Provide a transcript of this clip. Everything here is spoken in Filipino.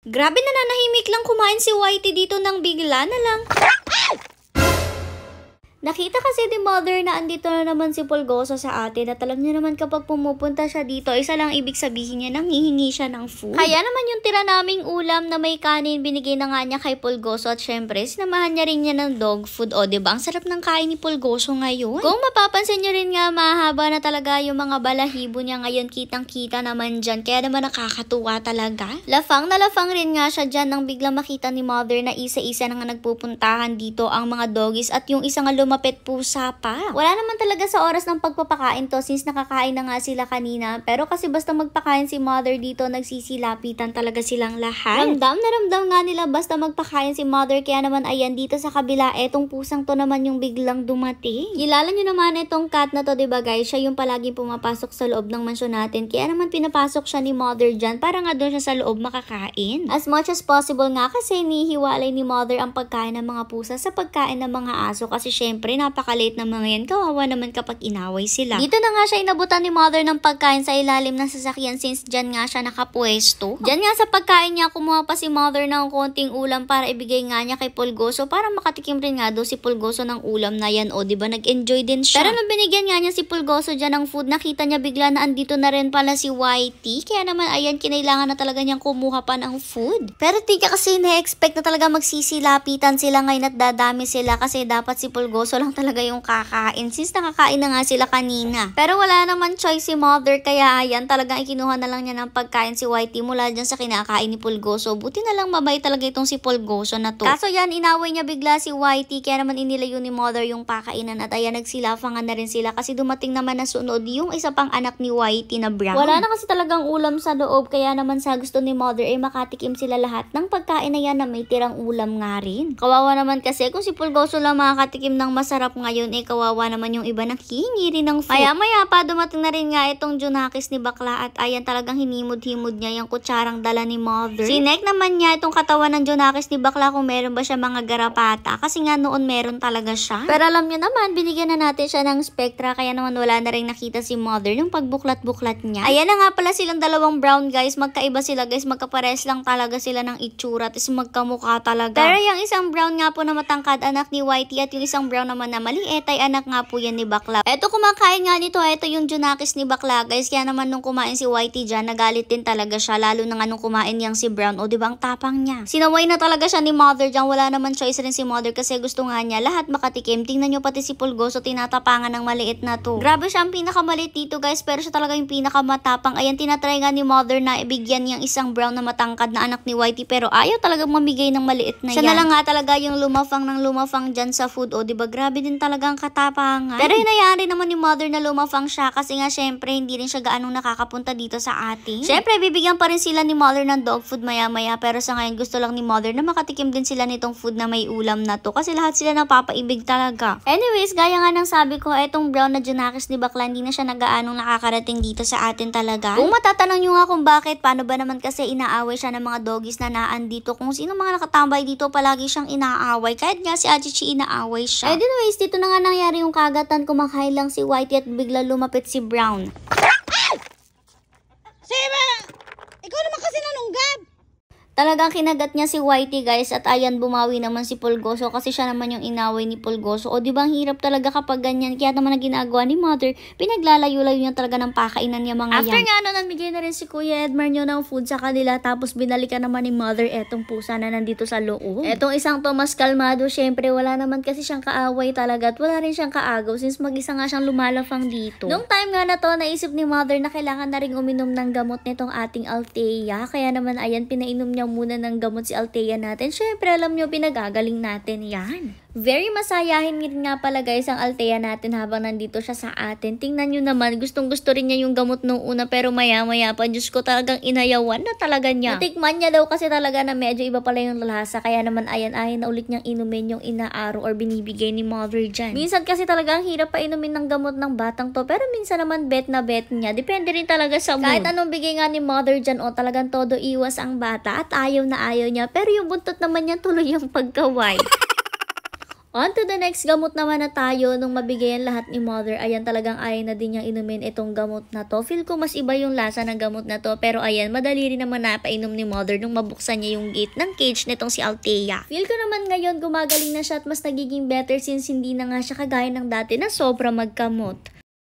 Grabe, nananahimik lang kumain si Whitey dito nang bigla na lang. Nakita kasi ni Mother na andito na naman si Pulgoso sa atin at alam niyo naman kapag pumupunta siya dito, isa lang ibig sabihin niya nanghihingi siya ng food. Kaya naman yung tira naming ulam na may kanin, binigay na nga niya kay Pulgoso at syempre sinamahan niya rin niya ng dog food. O diba, ang sarap ng kain ni Pulgoso ngayon. Kung mapapansin niyo rin nga, mahaba na talaga yung mga balahibo niya ngayon, kitang-kita naman dyan. Kaya naman nakakatuwa talaga. Lafang na lafang rin nga siya dyan nang biglang makita ni Mother na isa-isa na nga nagpupuntahan dito ang mga doggies at yung isang lumapit pusa pa. Wala naman talaga sa oras ng pagpapakain to since nakakain na nga sila kanina. Pero kasi basta magpakain si Mother dito, nagsisilapitan talaga silang lahat. Ramdam na ramdam nga nila basta magpakain si Mother. Kaya naman ayan, dito sa kabila, etong pusang to naman yung biglang dumating. Kilala nyo naman itong cat na to, diba guys? Siya yung palaging pumapasok sa loob ng mansyon natin. Kaya naman pinapasok siya ni Mother dyan para nga doon siya sa loob makakain. As much as possible nga kasi nihiwalay ni Mother ang pagkain ng mga pusa sa pagkain ng mga aso kasi syempre napakaliit ng mga yan. Kawawa naman kapag inaway sila. Dito na nga siya inabutan ni Mother ng pagkain sa ilalim ng sasakyan since dyan nga siya nakapwesto. Dyan nga sa pagkain niya, kumuha pa si Mother ng konting ulam para ibigay nga niya kay Pulgoso para makatikim rin nga daw si Pulgoso ng ulam na yan. O diba, nag-enjoy din siya. Pero nung binigyan nga niya si Pulgoso dyan ng food, nakita niya bigla na andito na rin pala si Whitey. Kaya naman ayan, kinailangan na talaga niyang kumuha pa ng food. Pero tika kasi na-expect na talaga magsisilapitan sila ngayon at dadami sila kasi dapat si Pulgoso lang talaga yung kakain since nakakain na nga sila kanina. Pero wala naman choice si Mother kaya ayan, talagang ikinuha na lang niya ng pagkain si Whitey mula dyan sa kinakain ni Pulgoso. Buti na lang mabait talaga itong si Pulgoso na to. Kaso yan, inaway niya bigla si Whitey kaya naman inilayo ni Mother yung pakainan at ayan, nagsilafangan na rin sila kasi dumating naman na sunod yung isa pang anak ni Whitey na Brown. Wala na kasi talagang ulam sa loob kaya naman sa gusto ni Mother ay makatikim sila lahat ng pagkain na yan na may tirang ulam nga rin. Kawawa naman kasi kung si Pulgoso lang makakatikim ng masarap ngayon, kawawa naman yung iba nanghihingi rin ng food. Maya pa dumating na rin nga itong Junakis ni Bakla at ayan, talagang hinimod-himod niya yung kutsarang dala ni Mother. Sinek naman niya itong katawan ng Junakis ni Bakla kung meron ba siya mga garapata kasi nga noon meron talaga siya. Pero alam niyo naman, binigyan na natin siya ng Spectra kaya naman wala na rin nakita si Mother yung pagbuklat-buklat niya. Ayan na nga pala silang dalawang brown guys, magkaiba sila guys, magkapares lang talaga sila ng itsura at magkamukha talaga. Pero yung isang brown nga po na matangkad, anak ni Whitey, at yung isang brown naman na maliit ay anak nga po yan ni Bakla. Eto, kumakain nga nito, eto yung Junakis ni Bakla guys, kaya naman nung kumain si Whitey dyan, nagalit din talaga siya, lalo na nga nung kumain yang si Brown. O diba, ang tapang niya. Sinaway na talaga siya ni Mother dyan, wala naman choice rin si Mother kasi gusto nga niya lahat makatikim. Tingnan nyo pati si Pulgoso, tinatapangan ng maliit na to. Grabe, siya ang pinakamaliit dito guys, pero siya talaga yung pinakamatapang. Ayan, tinatry nga ni Mother na ibigyan yung isang brown na matangkad na anak ni Whitey, pero ayaw talaga mamigay ng maliit na yan. Siya na lang nga talaga yung lumafang ng lumafang dyan sa food. O diba, grabe din talaga ang katapangan. Pero hinayaan rin naman ni Mother na lumafang siya kasi nga syempre hindi rin siya gaanong nakakapunta dito sa atin. Syempre bibigyan pa rin sila ni Mother ng dog food maya-maya, pero sa ngayon gusto lang ni Mother na makatikim din sila nitong food na may ulam na to kasi lahat sila napapaibig talaga. Anyways, gaya nga ng sabi ko, etong brown na Junakis ni Bakla hindi na siya nagaanong nakakarating dito sa atin talaga. Kung matatanong nyo nga kung bakit, paano ba naman kasi inaaway siya ng mga doggies na naan dito, kung sino mga nakatambay dito palagi siyang inaaway, kahit nga si Achichi inaaway siya. Anyways, dito na nga nangyari yung kagatan, kumakain lang si Whitey at bigla lumapit si Brown. Seba! Ikaw naman kasi nanunggab! Talagang kinagat niya si Whitey guys at ayan, bumawi naman si Pulgoso kasi siya naman yung inaway ni Pulgoso. O diba, ang hirap talaga kapag ganyan. Kaya naman ang ginagawa ni Mother, pinaglalayo-layo niya talaga ng pakainan niya mga yan. After nga no, namigay na rin si Kuya Edmar nyo ng food sa kanila, tapos binalikan naman ni Mother etong pusa na nandito sa loob. Etong isang Tomas kalmado, syempre wala naman kasi siyang kaaway talaga at wala rin siyang kaagaw since mag-isa nga siyang lumalafang dito. Nung time nga na to, naisip ni Mother na kailangan na rin uminom ng gamot nitong ating Althea. Kaya naman ayan, pinainom niya muna ng gamot si Althea natin. Syempre, alam nyo, pinagagaling natin yan. Very masayahin nga pala guys ang Althea natin habang nandito siya sa atin. Tingnan nyo naman, gustong-gusto rin niya yung gamot nung una pero maya-maya pa, Diyos ko, talagang inayawan na talaga niya. Natikman niya daw kasi talaga na medyo iba pala yung lasa, kaya naman ayan na ulit niyang inumin yung inaaro or binibigay ni Mother dyan. Minsan kasi talaga ang hirap pa inumin ng gamot ng batang to, pero minsan naman bet na bet niya. Depende rin talaga sa mood. Kahit anong bigay nga ni Mother dyan, o talagang todo iwas ang bata at ayaw na ayaw niya, pero yung buntot naman niya tuloy yung pagkaway. On to the next gamot naman na tayo nung mabigayan lahat ni mother. Ayan, talagang ayaw na din niyang inumin itong gamot na to. Feel ko mas iba yung lasa ng gamot na to. Pero ayan, madali rin naman napainom ni mother nung mabuksan niya yung gate ng cage nitong si Althea. Feel ko naman ngayon gumagaling na siya at mas nagiging better since hindi na nga siya kagaya ng dati na sobra magkamot.